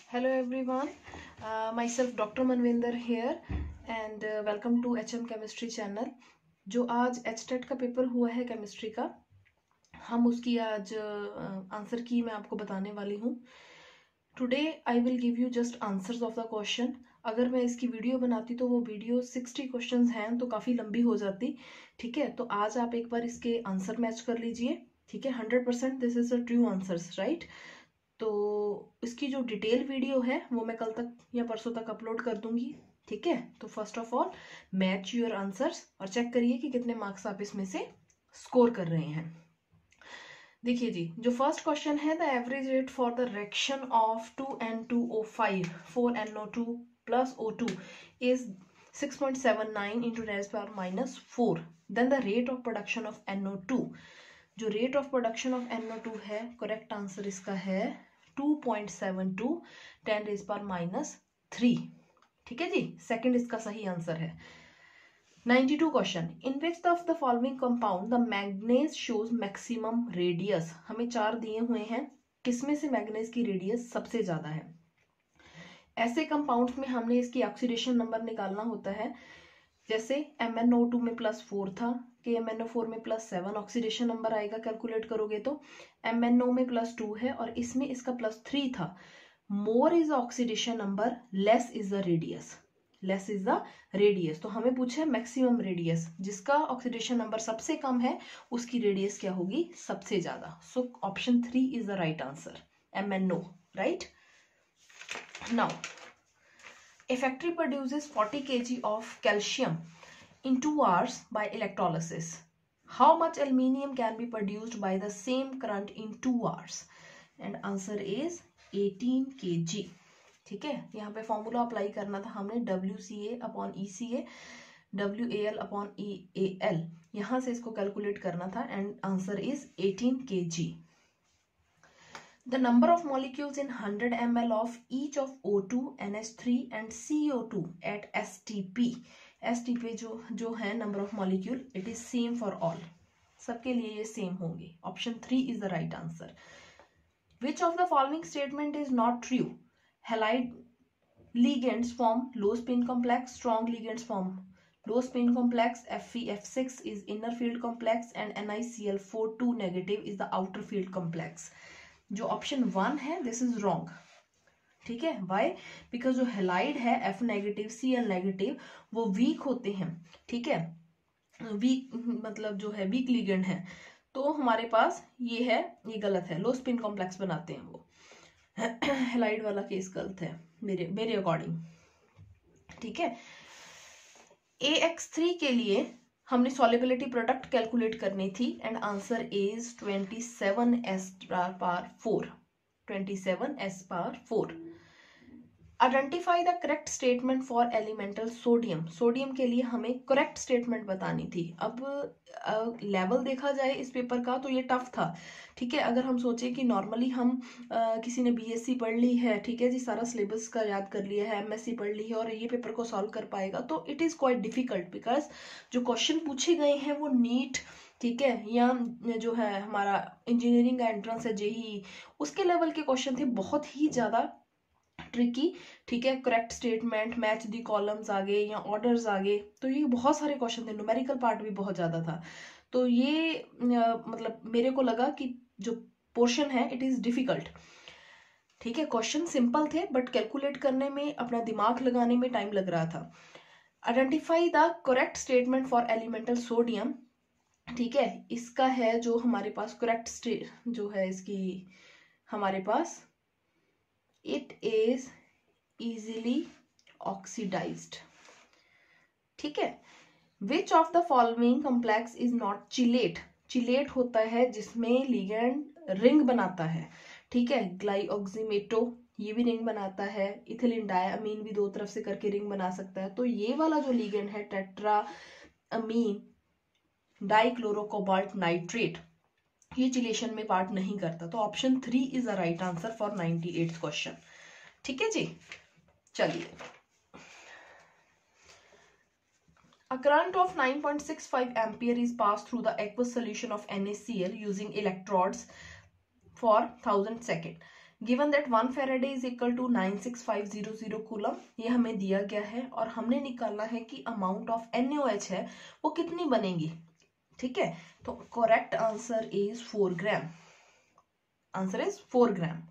Hello everyone, myself Dr. Manvinder here and welcome to HM Chemistry channel। जो आज HTET का paper हुआ है केमिस्ट्री का, हम उसकी आज आंसर की मैं आपको बताने वाली हूँ। Today I will give you just answers of the question. अगर मैं इसकी वीडियो बनाती तो वो वीडियो 60 क्वेश्चंस हैं तो काफ़ी लंबी हो जाती। ठीक है, तो आज आप एक बार इसके आंसर मैच कर लीजिए। ठीक है, 100% this is the true answers, right. तो इसकी जो डिटेल वीडियो है वो मैं कल तक या परसों तक अपलोड कर दूंगी। ठीक है, तो first of all match your answers और चेक करिए कि कितने मार्क्स आप इसमें से स्कोर कर रहे हैं। देखिए जी, जो फर्स्ट क्वेश्चन है, the average rate for the reaction of 2N2O5 4NO2 plus O2 is 6.79 into 10⁻⁴. Then the rate of production of NO2, जो rate of production of NO2 है, करेक्ट आंसर इसका है 2.72 10⁻⁻3। ठीक है जी, सेकंड इसका सही आंसर है। 92 question, in which of the following compound the मैग्नेज shows maximum radius. हमें 4 दिए हुए हैं, किसमें से मैग्नेज की रेडियस सबसे ज्यादा है। ऐसे कंपाउंड्स में हमने इसकी ऑक्सीडेशन नंबर निकालना होता है। जैसे MnO2 में +4 था, KMnO4 में +7 ऑक्सीडेशन नंबर आएगा, कैलकुलेट करोगे तो। MnO में +2 है और इसमें इसका +3 था। More is the oxidation number, less is the radius. Less is the radius, तो हमें पूछा है मैक्सिमम रेडियस, जिसका ऑक्सीडेशन नंबर सबसे कम है उसकी रेडियस क्या होगी, सबसे ज्यादा। So option 3 is the right answer, MnO, right. Now a factory produces 40 kg of calcium in 2 hours by electrolysis. How much aluminium can be produced by the same current in 2 hours? And answer is 18 kg. ठीक है, यहाँ पे formula apply करना था हमने, WCA/ECA WAL/EAL, यहाँ से इसको कैलकुलेट करना था and answer is 18 kg. The number of molecules in 100 ml of each of O2, NH3 and CO2 at STP. STP जो है number of molecule, it is same for all, सबके लिए ये सेम होंगे। Option 3 is the right answer. Which of the following statement is not true? Halide ligands form low spin complex, strong ligands form low spin complex, FeF6 is inner field complex and NiCl4 2 negative is the outer field complex. जो option 1 है this is wrong. ठीक है, Y, because जो halide है F negative Cl negative वो week होते हैं। ठीक है, वीक मतलब जो है वीक लिगेंड है, तो हमारे पास ये है, ये गलत है, लो स्पिन कॉम्प्लेक्स बनाते हैं वो। हेलाइड वाला केस गलत है मेरे अकॉर्डिंग। ठीक है, AX3 के लिए हमने सॉल्युबिलिटी प्रोडक्ट कैलकुलेट करनी थी and answer is 27s/4। 27s/4। Identify the correct statement for elemental sodium. Sodium के लिए हमें करेक्ट स्टेटमेंट बतानी थी। अब लेवल देखा जाए इस पेपर का तो ये टफ था। ठीक है, अगर हम सोचे कि नॉर्मली हम किसी ने BSc पढ़ ली है, ठीक है जी, सारा सिलेबस का याद कर लिया है, MSc पढ़ ली है और ये पेपर को सॉल्व कर पाएगा, तो it is quite difficult because जो क्वेश्चन पूछे गए हैं वो नीट, ठीक है, या जो है हमारा इंजीनियरिंग का एंट्रेंस है JEE, उसके लेवल के क्वेश्चन थे, बहुत ही ज्यादा ट्रिकी। ठीक है, करेक्ट स्टेटमेंट, मैच दी कॉलम्स आगे या ऑर्डर्स आगे, तो ये बहुत सारे क्वेश्चन थे, न्यूमेरिकल पार्ट भी बहुत ज्यादा था। तो ये मतलब मेरे को लगा कि जो पोर्शन है इट इज डिफिकल्ट। ठीक है, क्वेश्चन सिंपल थे बट कैलकुलेट करने में, अपना दिमाग लगाने में टाइम लग रहा था। Identify the correct statement for elemental sodium. ठीक है, इसका है जो हमारे पास करेक्ट जो है इसकी हमारे पास, it is easily oxidized. ठीक है, which of the following complex is not chelate? Chelate होता है जिसमें लिगेंड रिंग बनाता है। ठीक है, ग्लाइऑक्सीमेटो ये भी रिंग बनाता है, इथिलीन डायमीन भी 2 तरफ से करके रिंग बना सकता है। तो ये वाला जो लिगेंड है टेट्रा अमीन डाइक्लोरोकोबाल्ट नाइट्रेट, ये चिलेशन में पार्ट नहीं करता। तो option 3 is the right answer for 98th question. ठीक है जी, चलिए A current of 9.65 ampere is passed through the aqueous solution of NaCl using electrodes for 1000 second. Given that 1 Faraday is equal to 96500 coulomb, ये हमें दिया गया है और हमने निकालना है कि अमाउंट ऑफ NaOH है वो कितनी बनेगी. ठीक है, तो correct answer is 4 gram. Answer is 4 gram.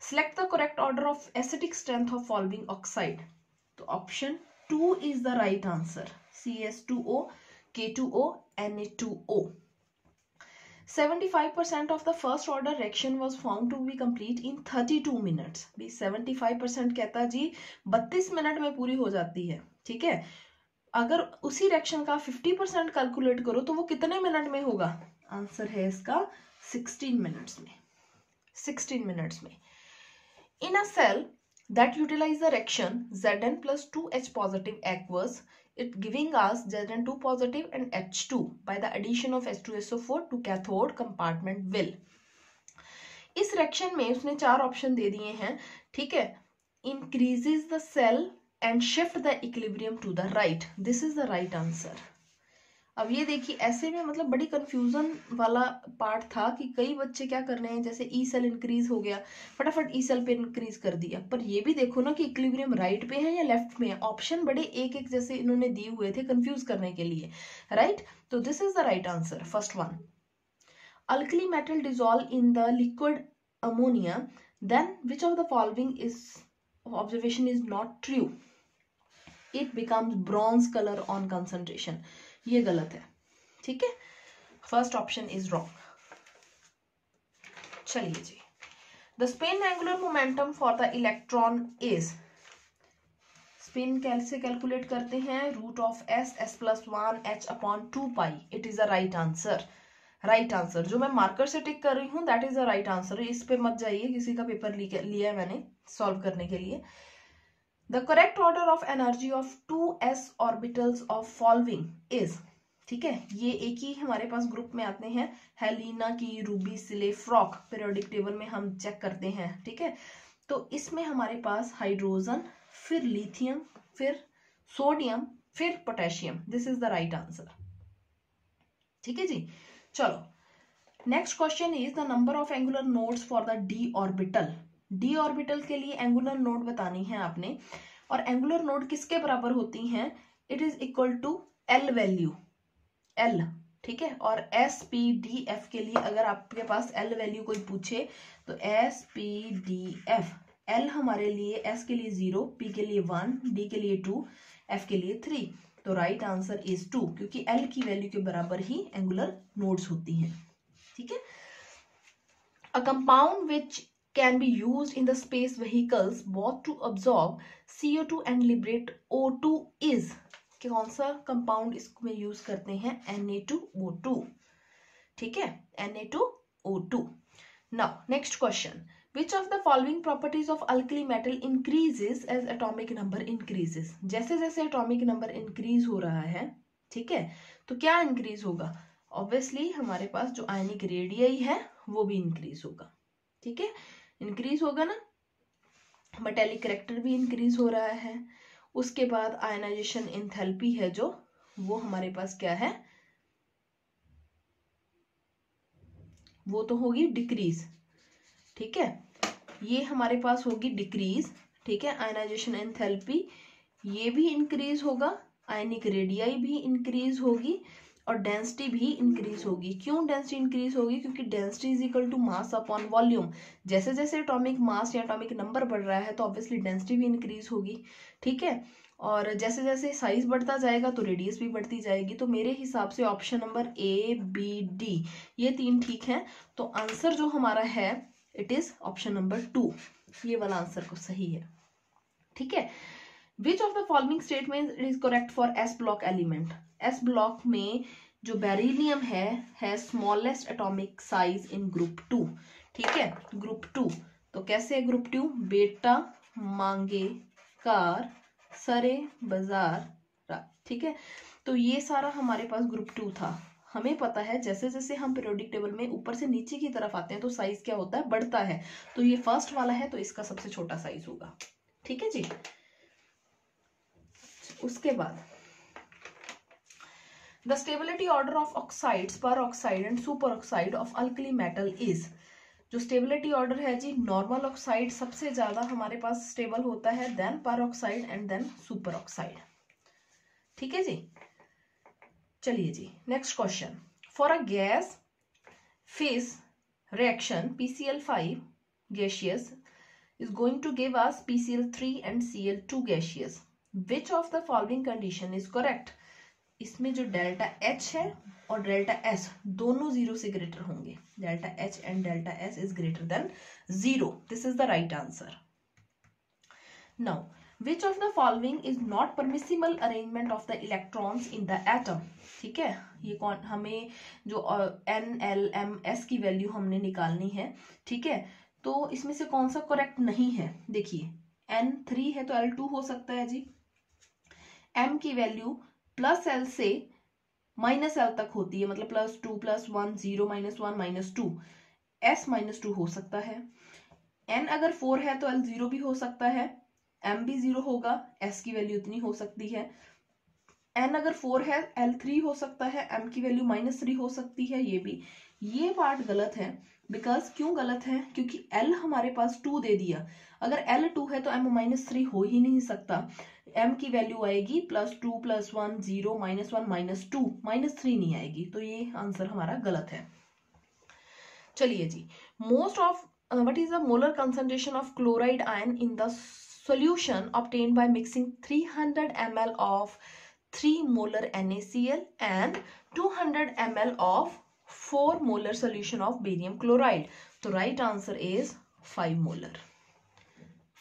Select the correct order of acidic strength of following oxide. तो option 2 is the right answer. CS2O, K2O, Na2O. 75% of the first order reaction was found to be complete in 32 minutes. भी 75% कहता जी 32 minute में पूरी हो जाती है. ठीक है, अगर उसी रिएक्शन का 50% कैलकुलेट करो तो वो कितने मिनट में होगा. आंसर है इसका 16 मिनट्स में. 16 मिनट्स में. In a cell that utilize the reaction Zn plus 2H positive aqueous, it giving us Zn2 positive and H2 by the addition of H2SO4 to cathode compartment will. इस reaction में उसने 4 option दे दिए हैं. ठीक है, increases the cell and shift the equilibrium to the right. This is the right answer. अब ये देखिए ऐसे में मतलब बड़ी कंफ्यूजन वाला पार्ट था कि कई बच्चे क्या कर रहे हैं, जैसे ई सेल इंक्रीज हो गया फटाफट ई सेल पे इंक्रीज कर दिया, पर ये भी देखो ना कि इक्विलिब्रियम राइट पे है या लेफ्ट में है. ऑप्शन बड़े एक एक जैसे इन्होंने दिए हुए थे कंफ्यूज करने के लिए. राइट, तो this is the right answer, first one. Alkali metal dissolve in the liquid ammonia, then which of the following is observation is not true. It becomes bronze colour on concentration. ये गलत है. ठीक है, first option is wrong. चलिए जी, the spin angular momentum for the electron is. Spin कैसे calculate करते हैं, root of S plus 1 H upon 2 पाई. It is the right answer. Right answer जो मैं मार्कर से टिक कर रही हूं that is the right answer. इस पे मत जाइए, किसी का पेपर लिया है मैंने सॉल्व करने के लिए. The correct order of energy of 2s orbitals of following is. ठीक है, ये एक ही हमारे पास ग्रुप में आते हैं, हेलिना की, रूबी, सिले, फ्रॉक. पीरियोडिक टेबल में हम चेक करते हैं. ठीक है, तो इसमें हमारे पास हाइड्रोजन, फिर लिथियम, फिर सोडियम, फिर potassium. This is the right answer. ठीक है जी, चलो next question is the number of angular nodes for the D orbital. D orbital के लिए एंगुलर नोड बतानी है आपने, और एंगुलर नोड किसके बराबर होती हैं. It is equal to L value, L. ठीक है, और एस पी डी एफ के लिए अगर आपके पास एल वैल्यू कोई पूछे तो S P D F. L हमारे लिए एस के लिए 0, पी के लिए 1, डी के लिए 2, एफ के लिए 3. तो राइट आंसर इज 2, क्योंकि एल की वैल्यू के बराबर ही एंगुलर नोड्स होती हैं. ठीक है, a compound which can be used in the space vehicles both to absorb CO2 and liberate O2 is. कौन सा कंपाउंड इसमें यूज करते हैं, Na2O2. ठीक है, Na2O2. Now next question, which of the following properties of alkali metal increases as atomic number increases. जैसे जैसे atomic number increase हो रहा है, ठीक है, तो क्या increase होगा. ऑब्वियसली हमारे पास जो आयनिक रेडियई है वो भी इंक्रीज होगा. ठीक है, इंक्रीज होगा ना. मेटेलिक कैरेक्टर भी इंक्रीज हो रहा है. उसके बाद आयनाइजेशन एंथैल्पी है जो, वो हमारे पास क्या है, वो तो होगी डिक्रीज. ठीक है, ये हमारे पास होगी डिक्रीज. ठीक है, आयनाइजेशन एंथैल्पी ये भी इंक्रीज होगा, आयनिक रेडियाई भी इंक्रीज होगी, और डेंसिटी भी इंक्रीज होगी. क्यों डेंसिटी इंक्रीज होगी, क्योंकि density is equal to mass upon volume. जैसे जैसे एटॉमिक मास या एटॉमिक नंबर बढ़ रहा है तो ऑब्वियसली डेंसिटी भी इंक्रीज होगी. ठीक है, और जैसे जैसे साइज बढ़ता जाएगा तो रेडियस भी बढ़ती जाएगी. तो मेरे हिसाब से option number A, B, D ये 3 ठीक है. तो आंसर जो हमारा है इट इज ऑप्शन नंबर 2. ये वाला आंसर को सही है. ठीक है, विच of the following statement is correct for S block element. S block में जो बेरिलियम है smallest atomic size in group 2. ठीक है, ग्रुप 2. तो कैसे है ग्रुप 2, बेटा, मांगे, कार, सरे, बाजार. ठीक है, तो ये सारा हमारे पास ग्रुप 2 था. हमें पता है जैसे जैसे हम पीरियोडिक टेबल में ऊपर से नीचे की तरफ आते हैं तो साइज क्या होता है, बढ़ता है. तो ये फर्स्ट वाला है तो इसका सबसे छोटा साइज होगा. ठीक है जी. उसके बाद the stability order of oxides, peroxide and superoxide of alkali metal is. जो स्टेबिलिटी ऑर्डर है जी, नॉर्मल ऑक्साइड सबसे ज्यादा हमारे पास स्टेबल होता है, then peroxide and then superoxide. ठीक है जी। चलिए जी, next question. For a gas phase reaction PCl5 gaseous is going to give us PCl3 and Cl2 gaseous. Which of the following condition is correct? इसमें जो delta H है और delta S दोनों 0 से ग्रेटर होंगे। Delta H and delta S is greater than 0। This is the right answer. Now which of the following is not permissible arrangement of the electrons in the atom. ठीक है, ये कौन, हमें जो NLMS की वैल्यू हमने निकालनी है। ठीक है, तो इसमें से कौन सा करेक्ट नहीं है। देखिए N3 है तो L2 हो सकता है जी। M की वैल्यू प्लस L से माइनस L तक होती है, मतलब +2 +1 0 -1 -2, S -2 हो सकता है। N अगर 4 है तो L 0 भी हो सकता है, M भी 0 होगा, S की वैल्यू इतनी हो सकती है। N अगर 4 है L 3 हो सकता है, M की वैल्यू -3 हो सकती है। ये भी, ये पार्ट गलत है। बिकॉज क्यों गलत है, क्योंकि L हमारे पास 2 दे दिया। अगर L 2 है तो M -3 हो ही नहीं सकता। M की वैल्यू आएगी +2 +1 0 -1 -2, -3 नहीं आएगी। तो ये आंसर हमारा गलत है। चलिए जी, most of what is the molar concentration of chloride ion in the solution obtained by mixing 300 ml of 3 molar NaCl and 200 ml of 4 molar solution of barium chloride? So right answer is 5 molar.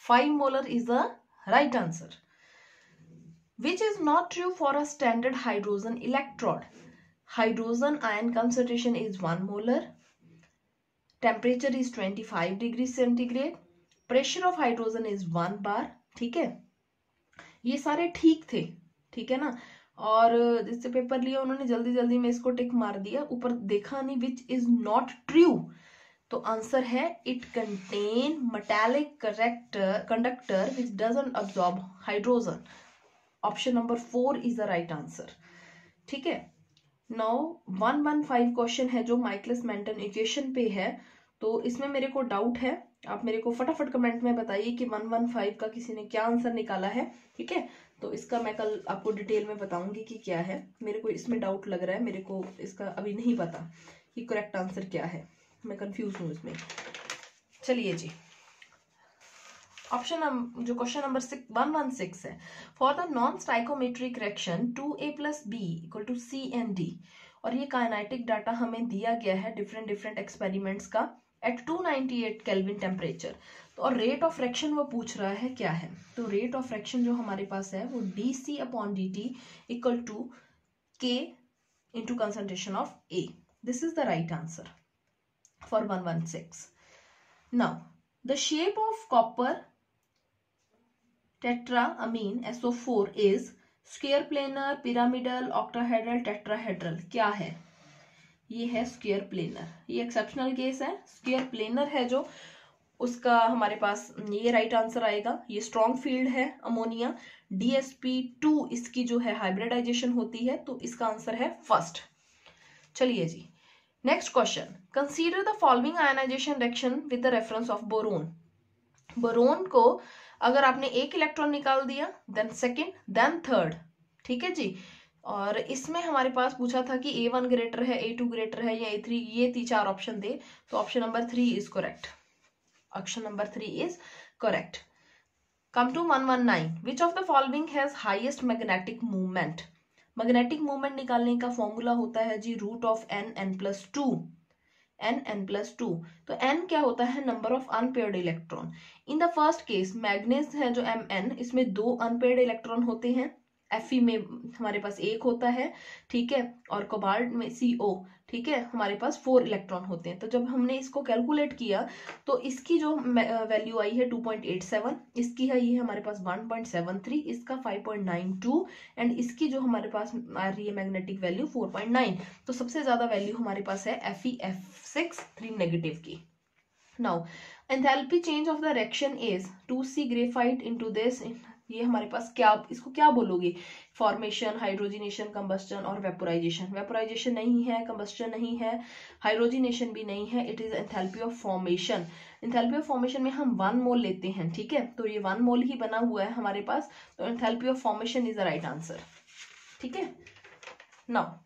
5 molar is the right answer. Which is not true for a standard hydrogen electrode? Hydrogen ion concentration is 1 molar. Temperature is 25 degree centigrade. Pressure of hydrogen is 1 बार। ठीक है, ये सारे ठीक थे। ठीक है ना, और जिससे पेपर लिया उन्होंने जल्दी जल्दी में इसको टिक मार दिया, ऊपर देखा नहीं विच इज नॉट ट्रू। तो आंसर है it contain metallic conductor which doesn't absorb hydrogen. Option number 4 is the right answer. ठीक है, नाउ 115 क्वेश्चन है जो माइकलिस मेंटन इक्वेशन पे है। तो इसमें मेरे को डाउट है, आप मेरे को फटाफट कमेंट में बताइए कि 115 का किसी ने क्या आंसर निकाला है। ठीक है, तो इसका मैं कल आपको डिटेल में बताऊंगी कि क्या है। मेरे को इसमें डाउट लग रहा है, मेरे को इसका अभी नहीं पता कि करेक्ट आंसर क्या है, मैं कंफ्यूज हूं इसमें। चलिए जी, ऑप्शन जो क्वेश्चन नंबर 116 है, for the non stoichiometric reaction 2A + B = C and D, और ये काइनेटिक डाटा हमें दिया गया है डिफरेंट एक्सपेरिमेंट्स का एट 298 केल्विन टेम्परेचर। तो और रेट ऑफ फ्रैक्शन वो पूछ रहा है क्या है। तो रेट ऑफ फ्रैक्शन जो हमारे पास है वो dC/dt = K into concentration of A। This is the right answer for 116। Now the shape of copper tetraammine SO4 is square planar, pyramidal, octahedral, tetrahedral. क्या है, ये है स्क्वायर प्लेनर। ये एक्सेप्शनल केस है, स्क्वायर प्लेनर है जो उसका हमारे पास ये राइट आंसर आएगा। ये स्ट्रॉन्ग फील्ड है अमोनिया, DsP2 इसकी जो है हाइब्रिडाइजेशन होती है, तो इसका आंसर है फर्स्ट। चलिए जी, next question. Consider the following ionization reaction with the reference of boron. Boron को अगर आपने एक इलेक्ट्रॉन निकाल दिया, देन सेकेंड, देन थर्ड। ठीक है जी, और इसमें हमारे पास पूछा था कि A1 ग्रेटर है, A2 ग्रेटर है या A3, ये 4 ऑप्शन दे। तो option number 3 is correct. Option number 3 is correct. Come to 119, which of the following has highest magnetic movement. Magnetic movement निकालने का फॉर्मूला होता है जी √n+2। n+2। तो n क्या होता है, number of unpaired electron. In the first case manganese है जो Mn, इसमें 2 अनपेयर्ड इलेक्ट्रॉन होते हैं। Fe में हमारे पास 1 होता है। ठीक है, और कोबाल्ट में CO, ठीक है, हमारे पास 4 इलेक्ट्रॉन होते हैं। तो जब हमने इसको कैलकुलेट किया तो इसकी जो वैल्यू आई है 2.87, इसकी है ये हमारे पास 1.73, इसका 5.92 एंड इसकी जो हमारे पास आ रही है मैग्नेटिक वैल्यू 4.9। तो सबसे ज्यादा वैल्यू हमारे पास है Fe(F6) 3 नेगेटिव की। Now enthalpy change of the reaction is 2C graphite into this ये हमारे पास क्या, इसको क्या बोलोगे, फॉर्मेशन, हाइड्रोजिनेशन, कंबस्टन और वेपोराइजेशन। वेपोराइजेशन नहीं है, कंबस्टन नहीं है, हाइड्रोजिनेशन भी नहीं है, it is enthalpy of formation. Enthalpy of formation में हम 1 मोल लेते हैं, ठीक है, तो ये 1 मोल ही बना हुआ है हमारे पास, तो enthalpy of formation is the right answer, ठीक है। Now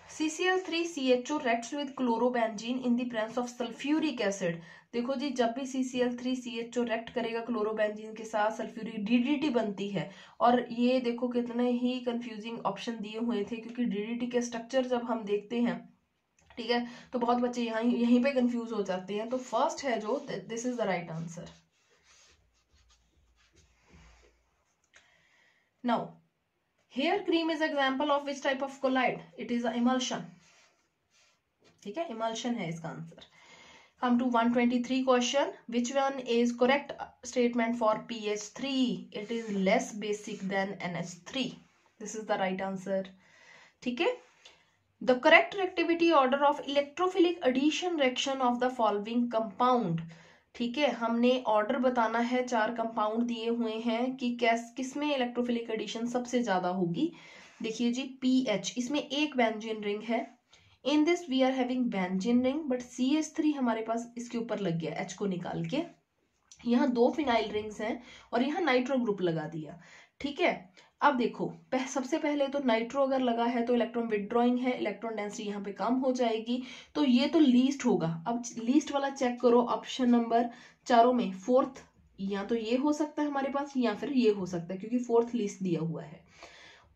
CCl3CHO reacts with chlorobenzene in the presence of sulfuric acid। देखो जी, जब भी CCl3CHO react करेगा क्लोरोबेंजीन के साथ, सल्फ्यूरिक DDT बनती है। और ये देखो कितने ही कंफ्यूजिंग ऑप्शन दिए हुए थे, क्योंकि DDT के स्ट्रक्चर जब हम देखते हैं, ठीक है, तो बहुत बच्चे यहीं पे कंफ्यूज हो जाते हैं। तो फर्स्ट है जो, this is the right answer. Now hair cream is example of which type of colloid, it is emulsion, ठीक है, इमल्शन है इसका आंसर। Come to 123 question. Which one is correct statement for pH3? It is less basic than NH3. This is the right answer. ठीक है। The correct reactivity order of electrophilic addition reaction of the following compound. ठीक है, हमने order बताना है, 4 compound दिए हुए हैं कि किसमें इलेक्ट्रोफिलिक एडिशन सबसे ज्यादा होगी। देखिए जी, पीएच, इसमें एक बेंजीन रिंग है, in this we are having benzene ring, but CH3 हमारे पास इसके ऊपर लग गया, H को निकाल के, यहाँ 2 फिनाइल रिंग्स हैं और यहाँ नाइट्रो ग्रुप लगा दिया, ठीक है। अब देखो, सबसे पहले तो नाइट्रो अगर लगा है तो इलेक्ट्रॉन विदड्रॉइंग है, इलेक्ट्रॉन डेंसिटी यहाँ पे कम हो जाएगी, तो ये तो लीस्ट होगा। अब लीस्ट वाला चेक करो, ऑप्शन नंबर चारों में फोर्थ, या तो ये हो सकता है हमारे पास, या फिर ये हो सकता है, क्योंकि फोर्थ लीस्ट दिया हुआ है।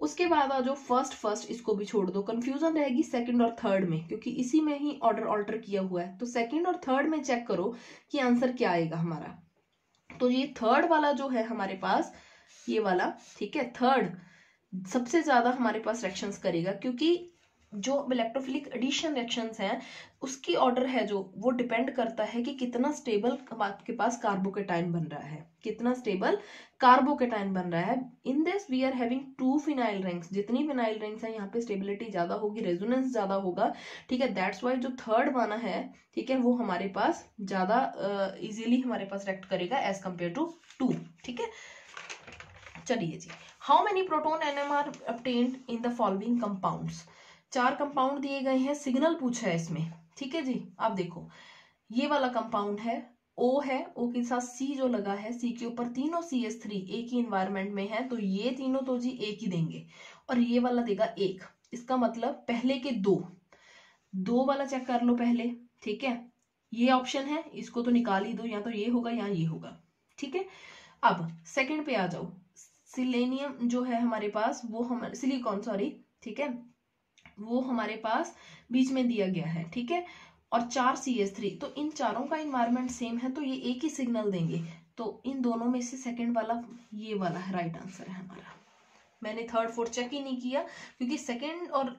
उसके बाद आ जाओ फर्स्ट, इसको भी छोड़ दो, कंफ्यूजन रहेगी सेकंड और थर्ड में, क्योंकि इसी में ही ऑर्डर ऑल्टर किया हुआ है। तो सेकंड और थर्ड में चेक करो कि आंसर क्या आएगा हमारा। तो ये थर्ड वाला जो है हमारे पास, ये वाला, ठीक है, थर्ड सबसे ज्यादा हमारे पास रिएक्शंस करेगा, क्योंकि जो इलेक्ट्रोफिलिक एडिशन रिएक्शंस हैं उसकी ऑर्डर है जो, वो डिपेंड करता है कि कितना स्टेबल आपके पास कार्बोकेटाइन बन रहा है, कितना स्टेबल कार्बोकेटाइन बन रहा है। In this we are having 2 phenyl rings, जितनी फिनाइल रिंग्स हैं यहाँ पे स्टेबिलिटी ज्यादा होगी, रेजोनेंस ज्यादा होगा, ठीक है, दैट्स वाई जो थर्ड वाला है, ठीक है, वो हमारे पास ज्यादा इजीली हमारे पास रिएक्ट करेगा एज कंपेयर टू 2, ठीक है। चलिए जी, how many proton NMR obtained in the following compounds. 4 compound दिए गए हैं, सिग्नल पूछा है इसमें, ठीक है जी। आप देखो, ये वाला कंपाउंड है, O है, O के साथ C जो लगा है, C के ऊपर तीनों CH3 एक ही इन्वायरमेंट में है, तो ये तीनों तो जी एक ही देंगे, और ये वाला देगा 1। इसका मतलब पहले के 2 वाला चेक कर लो पहले, ठीक है, ये ऑप्शन है, इसको तो निकाल ही दो, या तो ये होगा या ये होगा, ठीक है। अब सेकंड पे आ जाओ, सिलेनियम जो है हमारे पास, वो हमारे सिलिकॉन, सॉरी, ठीक है, वो हमारे पास बीच में दिया गया है, ठीक है, और 4 CH3, तो इन चारों का इन्वायरमेंट सेम है, तो ये एक ही सिग्नल देंगे, तो इन दोनों में से सेकंड वाला, ये वाला है राइट आंसर है हमारा। मैंने थर्ड फोर्थ चेक ही नहीं किया, क्योंकि सेकंड और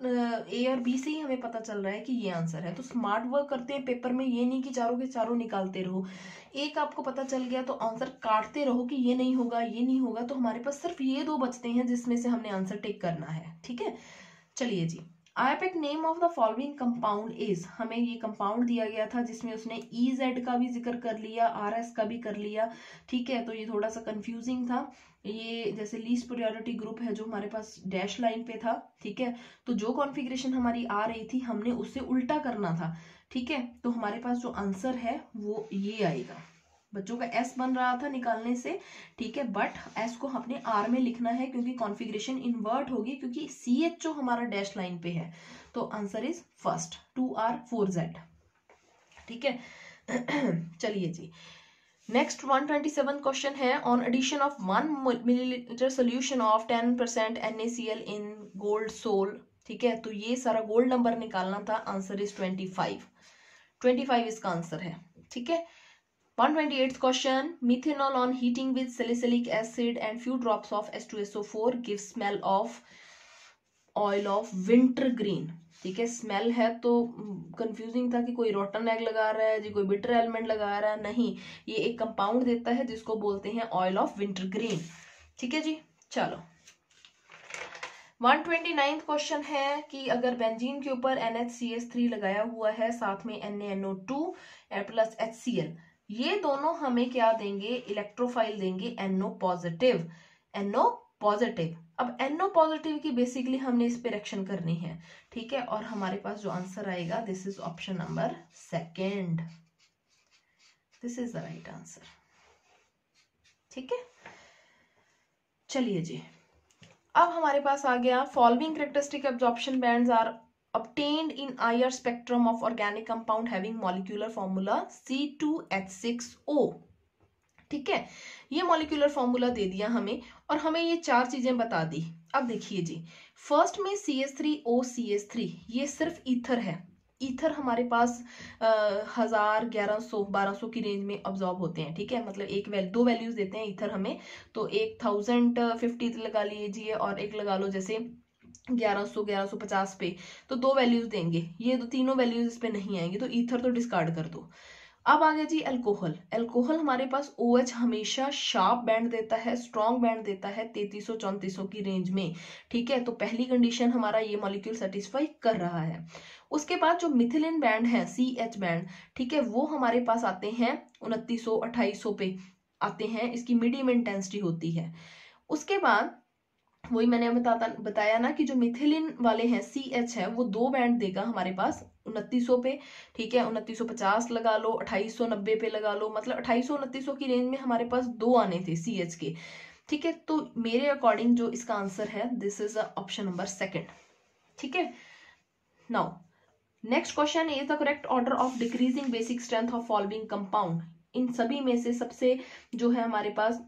A और B से ही हमें पता चल रहा है कि ये आंसर है। तो स्मार्ट वर्क करते हैं पेपर में, ये नहीं कि चारों के चारों निकालते रहो, एक आपको पता चल गया तो आंसर काटते रहो कि ये नहीं होगा, ये नहीं होगा, तो हमारे पास सिर्फ ये 2 बचते हैं जिसमें से हमने आंसर टिक करना है, ठीक है। चलिए जी, IUPAC name of the following compound is, हमें ये कंपाउंड दिया गया था जिसमें उसने EZ का भी जिक्र कर लिया, RS का भी कर लिया, ठीक है, तो ये थोड़ा सा कंफ्यूजिंग था। ये जैसे लीस्ट प्रायोरिटी ग्रुप है जो हमारे पास डैश लाइन पे था, ठीक है, तो जो कॉन्फ़िगरेशन हमारी आ रही थी हमने उससे उल्टा करना था, ठीक है, तो हमारे पास जो आंसर है वो ये आएगा। बच्चों का S बन रहा था निकालने से, ठीक है, बट S को हमने R में लिखना है क्योंकि कॉन्फ़िगरेशन इन्वर्ट होगी, क्योंकि CHO हमारा डैश लाइन पे है, तो आंसर इज फर्स्ट 2R4Z, ठीक है। चलिए जी, नेक्स्ट 127 क्वेश्चन है, on addition of 1 millilitre solution of 10% NaCl in gold sol, ठीक है, तो ये सारा गोल्ड नंबर निकालना था, आंसर इज 25 इसका आंसर है, ठीक है। 128th question, methanol on heating with salicylic acid and few drops of H2SO4 gives smell of oil of wintergreen, ठीक है, स्मेल है तो कंफ्यूजिंग था कि कोई रोटन एग लगा रहा है जी, कोई बिटर एलिमेंट लगा रहा है, नहीं, ये एक कंपाउंड देता है जिसको बोलते हैं ऑयल ऑफ विंटरग्रीन, ठीक है जी। चलो 129th क्वेश्चन है कि अगर बेंजीन के ऊपर NHCH3 लगाया हुआ है, साथ में NaNO2 प्लस HCl, ये दोनों हमें क्या देंगे, इलेक्ट्रोफाइल देंगे NO पॉजिटिव, NO पॉजिटिव। अब NO पॉजिटिव की बेसिकली हमने इस पे रिएक्शन करनी है, ठीक है। और हमारे पास जो आंसर आएगा, this is option number second, this is the right answer, ठीक है। चलिए जी, अब हमारे पास आ गया following characteristic absorption bands are obtained in IR spectrum of organic compound having molecular formula C2H6O, ठीक है। ये मॉलिक्यूलर फॉर्मूला दे दिया हमें और हमें ये चार चीजें बता दी। अब देखिए जी, फर्स्ट में CH3OCH3, ये सिर्फ ईथर है। ईथर हमारे पास 1000, 1100, 1200 की रेंज में ऑब्जॉर्ब होते हैं, ठीक है। मतलब दो वैल्यूज देते हैं ईथर हमें, तो 1050 लगा लीजिए और एक लगा लो जैसे 1150 पे, तो दो वैल्यूज देंगे। ये दो तीनों वैल्यूज इस पे नहीं आएंगी, तो ईथर तो डिस्कार्ड कर दो। अब आ गया जी अल्कोहल। अल्कोहल हमारे पास OH हमेशा शार्प बैंड देता है, स्ट्रॉन्ग बैंड देता है 3300-3400 की रेंज में, ठीक है। तो पहली कंडीशन हमारा ये मॉलिक्यूल सेटिस्फाई कर रहा है। उसके बाद जो मिथिलिन बैंड है, CH बैंड, ठीक है, वो हमारे पास आते हैं 2900-2800 पे आते हैं, इसकी मीडियम इंटेंसिटी होती है। उसके बाद वही मैंने बताया ना कि जो मिथिलिन वाले हैं, CH है, वो दो बैंड देगा हमारे पास 2900 पे, ठीक है। 2950 लगा लो, 2890 पे लगा लो, मतलब 2800-2900 की रेंज में हमारे पास दो आने थे CH के, ठीक है। तो मेरे अकॉर्डिंग जो इसका आंसर है, this is option number second, ठीक है। Now next question is the correct order of decreasing basic strength of following compound. इन सभी में से सबसे जो है हमारे पास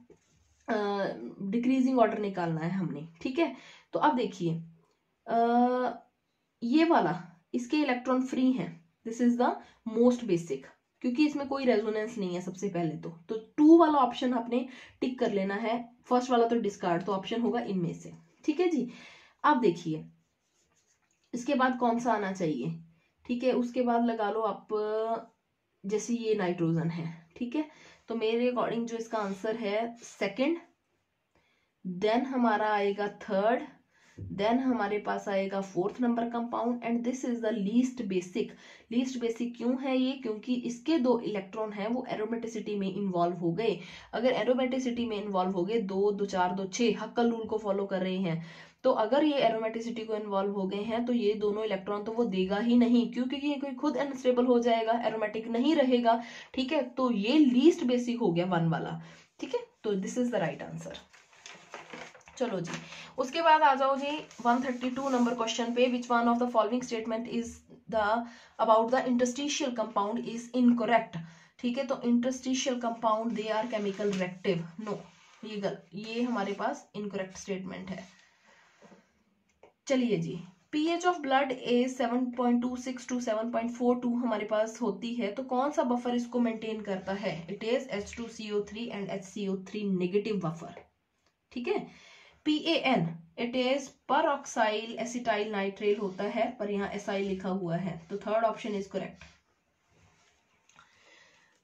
डिक्रीजिंग ऑर्डर निकालना है हमने, ठीक है। तो अब देखिए ये वाला, इसके इलेक्ट्रॉन फ्री हैं, this is the most basic, क्योंकि इसमें कोई रेजोनेंस नहीं है सबसे पहले तो 2 वाला ऑप्शन आपने टिक कर लेना है, फर्स्ट वाला तो डिस्कार्ड, तो ऑप्शन होगा इनमें से, ठीक है जी। अब देखिए इसके बाद कौन सा आना चाहिए, ठीक है। उसके बाद लगा लो आप, जैसे ये नाइट्रोजन है, ठीक है। तो मेरे अकॉर्डिंग जो इसका आंसर है सेकंड, देन हमारा आएगा थर्ड, देन हमारे पास आएगा fourth number compound, and this is the least basic. Least basic क्यों है ये, क्योंकि इसके दो इलेक्ट्रॉन हैं वो एरोमेटिसिटी में इन्वॉल्व हो गए। अगर एरोमेटिसिटी में इन्वॉल्व हो गए, 2 2 4 2 6 हक्कल रूल को फॉलो कर रहे हैं, तो अगर ये एरोमेटिसिटी को इन्वॉल्व हो गए हैं, तो ये दोनों इलेक्ट्रॉन तो वो देगा ही नहीं, क्योंकि ये कोई खुद अनस्टेबल हो जाएगा, एरोमेटिक नहीं रहेगा, ठीक है। तो ये लीस्ट बेसिक हो गया 1 वाला, ठीक है। तो this is the right answer. चलो जी, उसके बाद आ जाओ जी 132 नंबर क्वेश्चन पे, which one of the following statement is the about the interstitial compound is incorrect, ठीक है। तो interstitial compound they are chemical reactive, no, ये हमारे पास इनकरेक्ट स्टेटमेंट है। चलिए जी, pH of blood is 7.26 to 7.42 हमारे पास होती है, तो कौन सा बफर इसको मेंटेन करता है, it is H2CO3 and HCO3 negative buffer, ठीक है। PAN इट इज पर ऑक्साइल एसिटाइल नाइट्रेल होता है, पर यहाँ एसाइल लिखा हुआ है, तो third option is correct.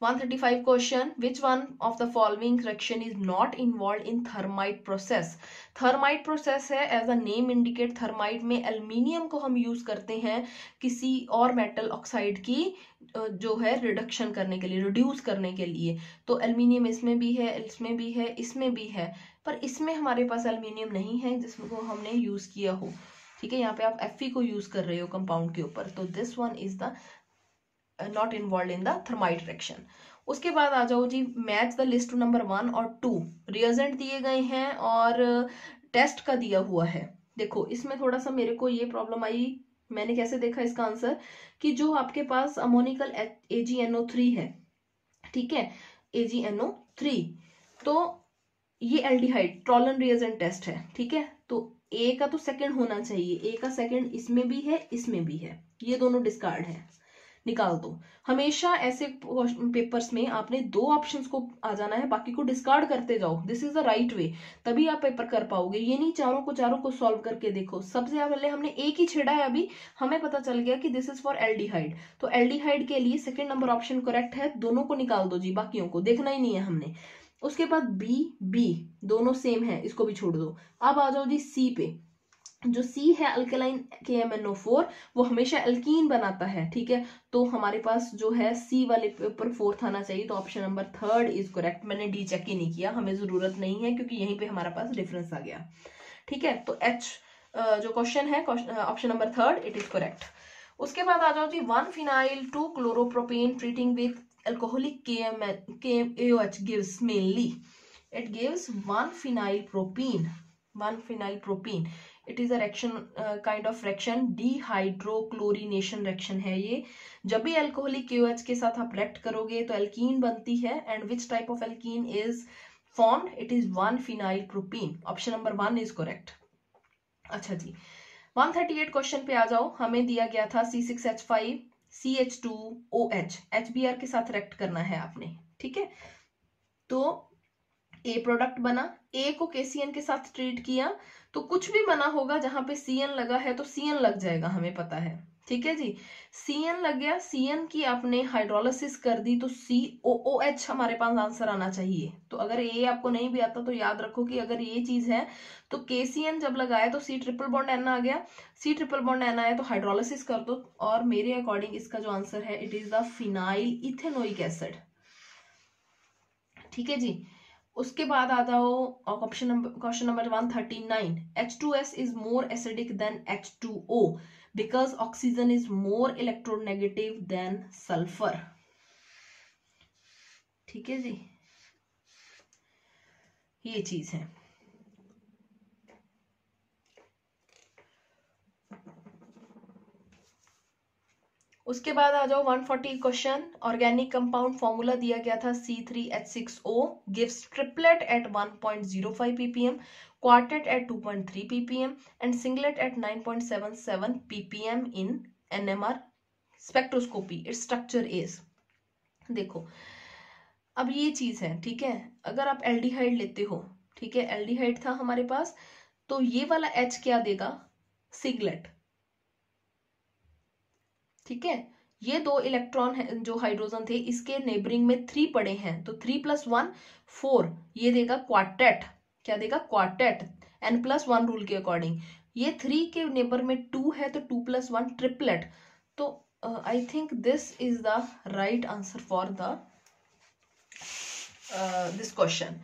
135 question, which one of the following reaction is not involve in thermite process. Thermite process है, as a name indicate, thermite में एल्यूमिनियम को हम यूज करते हैं किसी और मेटल ऑक्साइड की जो है रिडक्शन करने के लिए, रिड्यूस करने के लिए। तो एल्यूमिनियम इसमें भी है, इसमें भी है, इसमें भी है, पर इसमें हमारे पास एल्यूमिनियम नहीं है जिसको हमने यूज किया हो, ठीक है। यहाँ पे आप Fe को यूज कर रहे हो कंपाउंड के ऊपर, तो this one is the not involve in the thermite reaction. उसके बाद आ जाओ जी, मैच द लिस्ट नंबर 1 और 2, रिएजेंट दिए गए हैं और टेस्ट का दिया हुआ है। देखो इसमें थोड़ा सा मेरे को ये प्रॉब्लम आई, मैंने कैसे देखा इसका आंसर, कि जो आपके पास अमोनिकल AgNO3 है, ठीक है, AgNO3, तो ये एल्डिहाइड ट्रोलन रिएजेंट टेस्ट है, ठीक है। तो ए का तो सेकंड होना चाहिए, ए का सेकंड इसमें भी है, इसमें भी है, ये दोनों डिस्कार्ड है, निकाल दो। हमेशा ऐसे पेपर्स में आपने 2 ऑप्शंस को आ जाना है, बाकी को डिस्कार्ड करते जाओ, this is the right way, तभी आप पेपर कर पाओगे। ये नहीं चारों को सॉल्व करके देखो। सबसे पहले हमने एक ही छेड़ा है, अभी हमें पता चल गया कि दिस इज फॉर एल्डिहाइड, तो एल्डिहाइड के लिए सेकंड नंबर ऑप्शन करेक्ट है, दोनों को निकाल दो जी, बाकियों को देखना ही नहीं है हमने। उसके बाद बी दोनों सेम है, इसको भी छोड़ दो। अब आ जाओ जी सी पे, जो सी है अल्कलाइन KMnO4 वो हमेशा एल्कीन बनाता है, ठीक है। तो हमारे पास जो है सी वाले पेपर 4th आना चाहिए, तो ऑप्शन नंबर 3 इज करेक्ट। मैंने डी चेक ही नहीं किया, हमें जरूरत नहीं है क्योंकि यहीं पे हमारे पास डिफरेंस आ गया, ठीक है। तो एच जो क्वेश्चन है option number 3 it is correct. उसके बाद आ जाओ जी 1-phenyl-2-chloropropane treating with alcoholic KMaOH gives mainly it gives 1-phenylpropene it is a reaction kind of reaction dehydrochlorination reaction है ये। जब भी अल्कोहलिक KOH के साथ आप रिएक्ट करोगे तो एल्कीन बनती है, and which type of alkene is formed, it is 1-phenylpropene। Option number 1 is correct. अच्छा जी 138 क्वेश्चन पे आ जाओ। हमें दिया गया था C6H5 CH2OH HBr के साथ रिएक्ट करना है आपने, ठीक है। तो ए प्रोडक्ट बना, ए को KCN के साथ ट्रीट किया, तो कुछ भी बना होगा जहां पे CN लगा है तो CN लग जाएगा, हमें पता है, ठीक है जी। CN लग गया, CN की आपने हाइड्रोलिसिस कर दी तो COOH हमारे पास आंसर आना चाहिए। तो अगर ये आपको नहीं भी आता तो याद रखो कि अगर ये चीज है तो KCN जब लगाए तो C ट्रिपल बॉन्ड N आ गया, C ट्रिपल बॉन्ड N आया तो हाइड्रोलिसिस कर दो, और मेरे अकॉर्डिंग इसका जो आंसर है it is the phenyl ethanoic acid, ठीक है जी। उसके बाद आ जाओ question number 139 H2S is more acidic than H2O because oxygen is more electronegative than sulfur, ठीक है जी, ये चीज है। उसके बाद आ जाओ 140 क्वेश्चन। ऑर्गेनिक कंपाउंड फॉर्मूला दिया गया था C3H6O gives triplet at 1.05 ppm, quartet at 2.3 ppm and singlet at 9.77 ppm in NMR spectroscopy. Its structure is, देखो अब ये चीज है, ठीक है। अगर आप एल्डिहाइड लेते हो, ठीक है, एल्डिहाइड था हमारे पास, तो ये वाला H क्या देगा, सिंगलेट, ठीक है। ये दो इलेक्ट्रॉन है जो हाइड्रोजन थे इसके नेबरिंग में 3 पड़े हैं, तो 3 + 1 4, ये देगा क्वार्टेट, क्या देगा, क्वार्टेट, N+1 रूल के अकॉर्डिंग। ये 3 के नेबर में 2 है तो 2 + 1 ट्रिपलेट। तो I think this is the right answer for the this question.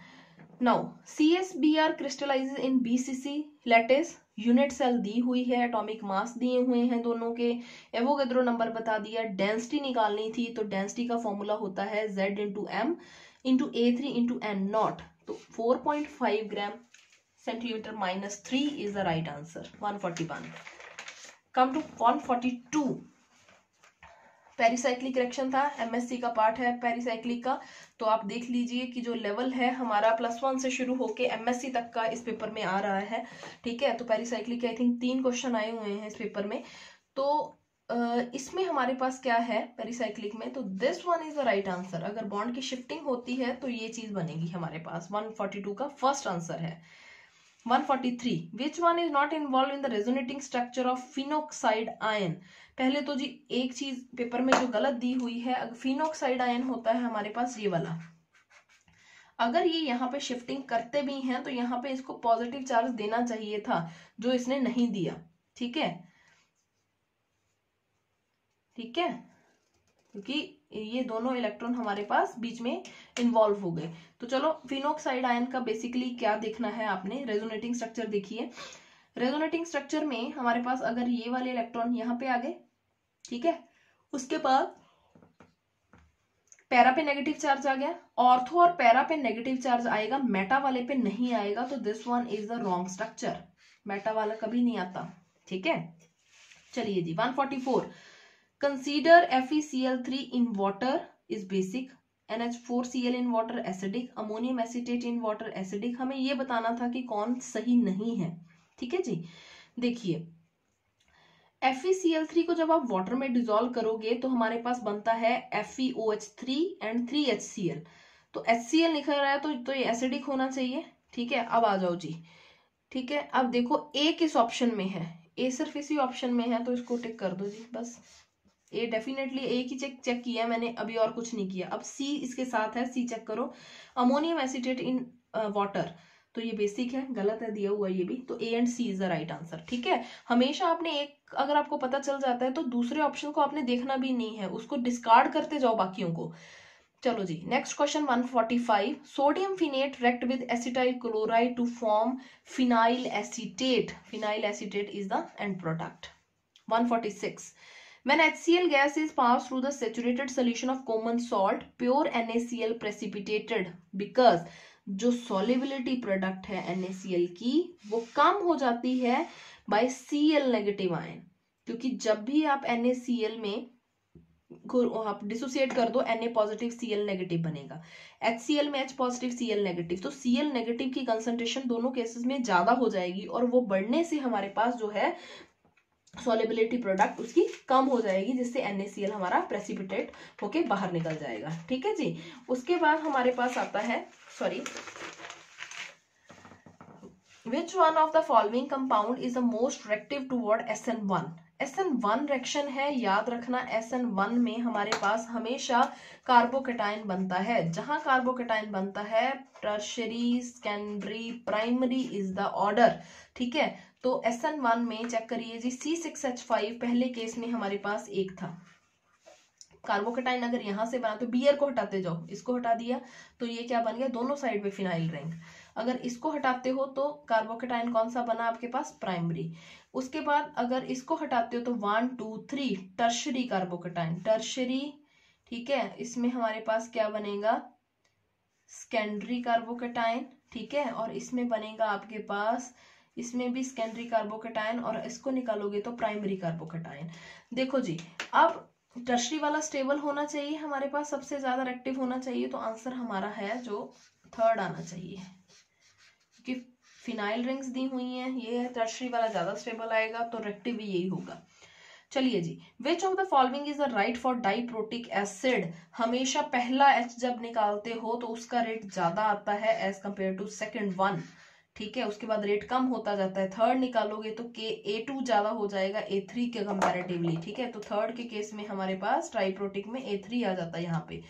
Now CSBr crystallizes in BCC lattice, unit cell दी हुई है, एटॉमिक मास दिए हुए हैं दोनों के, एवोगैड्रो नंबर बता दिया, डेंसिटी निकालनी थी तो डेंसिटी का फॉर्मूला होता है Z × M × A3 × N0, तो 4.5 gram centimetre -3 is the right answer. 141। Come to 142 pericyclic reaction था, MSc का पार्ट है पेरिसाइक्लिक का। तो आप देख लीजिए कि जो लेवल है हमारा +1 से शुरू होके MSc तक का इस पेपर में आ रहा है, ठीक है। तो पेरिसाइक्लिक के आई थिंक 3 क्वेश्चन आए हुए हैं इस पेपर में। तो इसमें हमारे पास क्या है पेरिसाइक्लिक में, तो this one is the right answer. अगर बॉन्ड की शिफ्टिंग होती है तो ये चीज बनेगी हमारे पास। 142 का फर्स्ट आंसर है। 143 which one is not involve in the resonating structure of phenoxide ion. पहले तो जी एक चीज पेपर में जो गलत दी हुई है, अगर फिनोक्साइड आयन होता है हमारे पास ये वाला, अगर ये यहाँ पे शिफ्टिंग करते भी हैं तो यहाँ पे इसको पॉजिटिव चार्ज देना चाहिए था जो इसने नहीं दिया, ठीक है, ठीक है, क्योंकि ये दोनों इलेक्ट्रॉन हमारे पास बीच में इन्वॉल्व हो गए। तो चलो फिनोक्साइड आयन का बेसिकली क्या देखना है आपने, रेजोनेटिंग स्ट्रक्चर देखिए। रेजोनेटिंग स्ट्रक्चर में हमारे पास अगर ये वाले इलेक्ट्रॉन यहाँ पे आ गए, ठीक है, उसके बाद पैरा पे नेगेटिव चार्ज आ गया, ऑर्थो और पैरा पे नेगेटिव चार्ज आएगा, मेटा वाले पे नहीं आएगा, तो this one is the wrong structure, Meta वाला कभी नहीं आता, ठीक है। चलिए जी 144 consider FeCl3 in water is basic, NH4Cl in water acidic, ammonium acetate in water acidic। हमें ये बताना था कि कौन सही नहीं है, ठीक है जी। देखिए FeCl3 को जब आप वाटर में डिजोल्व करोगे तो हमारे पास बनता है FeOH3 एंड 3HCl, तो HCl निकल रहा है तो ये एसिडिक होना चाहिए, ठीक है। अब आ जाओ जी, ठीक है, अब देखो A किस ऑप्शन में है, A सिर्फ इसी ऑप्शन में है, तो इसको टिक कर दो जी, बस ए डेफिनेटली एक ही चेक किया मैंने, अभी और कुछ नहीं किया। अब सी इसके साथ है, सी चेक करो, अमोनियम एसीटेट इन वाटर, तो ये बेसिक है, गलत है दिया हुआ ये भी, तो A and C is the right answer. ठीक है, हमेशा आपने एक, अगर आपको पता चल जाता है तो दूसरे ऑप्शन को आपने देखना भी नहीं है, उसको डिस्कार्ड करते जाओ बाकियों को। चलो जी, next question 145, sodium phenate react with acetyl chloride to form phenyl acetate. Phenyl acetate is the end product. 146, when HCl gas is passed through the saturated solution of common salt, pure NaCl precipitated, because जो solubility product है NaCl की वो कम हो जाती है by Cl negative ion, क्योंकि जब भी आप NaCl में आप डिसोसिएट कर दो Na पॉजिटिव Cl नेगेटिव बनेगा, HCl में H पॉजिटिव Cl नेगेटिव, तो Cl नेगेटिव की कंसंट्रेशन दोनों केसेस में ज्यादा हो जाएगी और वो बढ़ने से हमारे पास जो है सॉलिबिलिटी प्रोडक्ट उसकी कम हो जाएगी, जिससे NaCl हमारा प्रेसिपिटेट होके बाहर निकल जाएगा। ठीक है जी, उसके बाद हमारे पास आता है, sorry, which one of the following compound is the most reactive toward SN1। SN1 reaction है, याद रखना SN1 में हमारे पास हमेशा कार्बोकेटाइन बनता है। जहां कार्बोकेटाइन बनता है, tertiary, secondary, primary is the order. ठीक है, तो SN1 में चेक करिए जी, C6H5 पहले केस में हमारे पास एक था कार्बोकेटाइन। अगर यहां से बना तो बियर को हटाते जाओ, इसको हटा दिया तो ये क्या बन गया, दोनों साइड पे फिनाइल रिंग। अगर इसको हटाते हो तो कार्बोकेटाइन कौन सा बना आपके पास, प्राइमरी। उसके बाद अगर इसको हटाते हो तो 1 2 3 टर्शरी कार्बोकेटाइन, टर्शरी। ठीक है, इसमें हमारे पास क्या बनेगा, सेकेंडरी कार्बोकेटाइन। ठीक है, और इसमें बनेगा आपके पास, इसमें भी सेकेंडरी कार्बोकेटाइन, और इसको निकालोगे तो प्राइमरी कार्बोकेटाइन। देखो जी, अब टर्शरी वाला स्टेबल होना चाहिए हमारे पास, सबसे ज्यादा रिएक्टिव होना चाहिए, तो आंसर हमारा है जो थर्ड आना चाहिए, क्योंकि फिनाइल रिंग्स दी हुई हैं, ये टर्शरी वाला ज्यादा स्टेबल आएगा, तो रिएक्टिव भी यही होगा। चलिए जी, which of the following is the right for diprotic acid. हमेशा पहला H जब निकालते हो तो उसका रेट ज्यादा आता है as compare to second one. ठीक है, उसके बाद रेट कम होता जाता है, थर्ड निकालोगे तो A2 ज्यादा हो जाएगा A3 के कंपैरेटिवली। ठीक है, तो थर्ड के केस में हमारे पास ट्राइप्रोटिक में A3 आ जाता है यहाँ पे।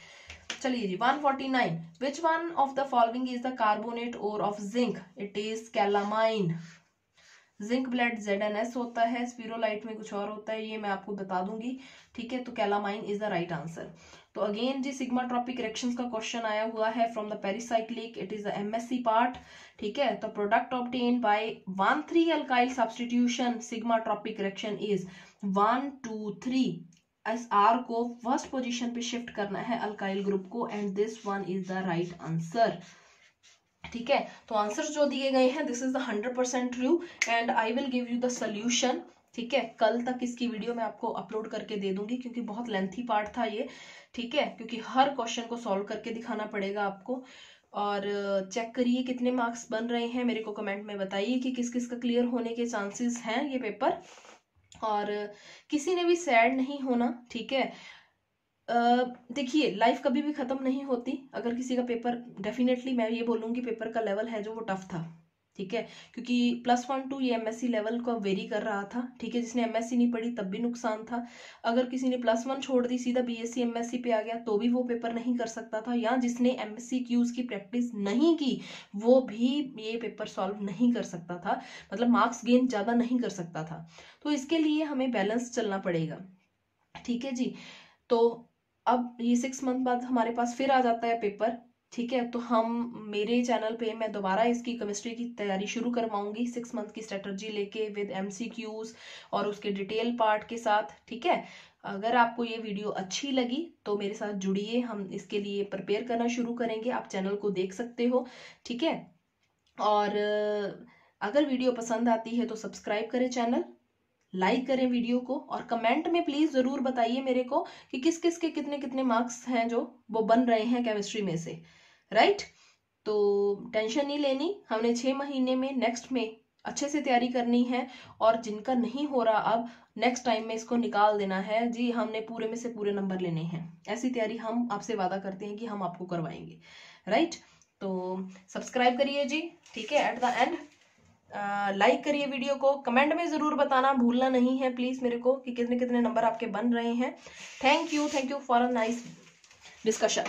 चलिए जी, 149, which one of the following is the carbonate ore of zinc, it is calamine. Zinc blende ZnS होता है, स्पिरोलाइट में कुछ और होता है, ये मैं आपको बता दूंगी। ठीक है, तो calamine is the right answer. तो अगेन जी, सिग्माट्रोपिक रिएक्शंस का क्वेश्चन आया हुआ है from the pericyclic, it is the MSc part. ठीक है, तो product obtained by 1,3 alkyl substitution sigmatropic reaction is 1 2 3। इस R को फर्स्ट पोजीशन पे शिफ्ट करना है अल्काइल ग्रुप को, and this one is the right answer. ठीक है, तो आंसर जो दिए गए हैं, this is the 100% true, and I will give you the solution. ठीक है, कल तक इसकी वीडियो मैं आपको अपलोड करके दे दूंगी, क्योंकि बहुत लेंथी पार्ट था ये। ठीक है, क्योंकि हर क्वेश्चन को सॉल्व करके दिखाना पड़ेगा आपको। और चेक करिए कितने मार्क्स बन रहे हैं, मेरे को कमेंट में बताइए कि किस किस का क्लियर होने के चांसेस हैं ये पेपर। और किसी ने भी सैड नहीं होना। ठीक है, देखिए, लाइफ कभी भी खत्म नहीं होती। अगर किसी का पेपर, डेफिनेटली मैं ये बोलूंगी पेपर का लेवल है जो वो टफ था। ठीक है, क्योंकि +1 2 ये MSc लेवल को वेरी कर रहा था। ठीक है, जिसने MSc नहीं पढ़ी तब भी नुकसान था। अगर किसी ने +1 छोड़ दी, सीधा BSc MSc पे आ गया, तो भी वो पेपर नहीं कर सकता था। या जिसने MScQs की प्रैक्टिस नहीं की, वो भी ये पेपर सॉल्व नहीं कर सकता था, मतलब मार्क्स गेन ज्यादा नहीं कर सकता था। तो इसके लिए हमें बैलेंस चलना पड़ेगा। ठीक है जी, तो अब ये 6 मंथ बाद हमारे पास फिर आ जाता है पेपर। ठीक है, तो हम मेरे चैनल पे मैं दोबारा इसकी केमिस्ट्री की तैयारी शुरू करवाऊंगी 6 मंथ की स्ट्रेटजी लेके विद MCQs और उसके डिटेल पार्ट के साथ। ठीक है, अगर आपको ये वीडियो अच्छी लगी तो मेरे साथ जुड़िए, हम इसके लिए प्रिपेयर करना शुरू करेंगे। आप चैनल को देख सकते हो। ठीक है, और अगर वीडियो पसंद आती है तो सब्सक्राइब करें चैनल, लाइक करें वीडियो को, और कमेंट में प्लीज जरूर बताइए मेरे को कि किस किस के कितने कितने मार्क्स हैं जो वो बन रहे हैं केमिस्ट्री में से। राइट, तो टेंशन नहीं लेनी, हमने 6 महीने में नेक्स्ट में अच्छे से तैयारी करनी है, और जिनका नहीं हो रहा अब नेक्स्ट टाइम में इसको निकाल देना है जी। हमने पूरे में से पूरे नंबर लेने हैं, ऐसी तैयारी हम आपसे वादा करते हैं कि हम आपको करवाएंगे। राइट, तो सब्सक्राइब करिए जी। ठीक है, एट द एंड लाइक करिए वीडियो को, कमेंट में जरूर बताना भूलना नहीं है प्लीज मेरे को कि कितने कितने नंबर आपके बन रहे हैं। Thank you for a nice discussion.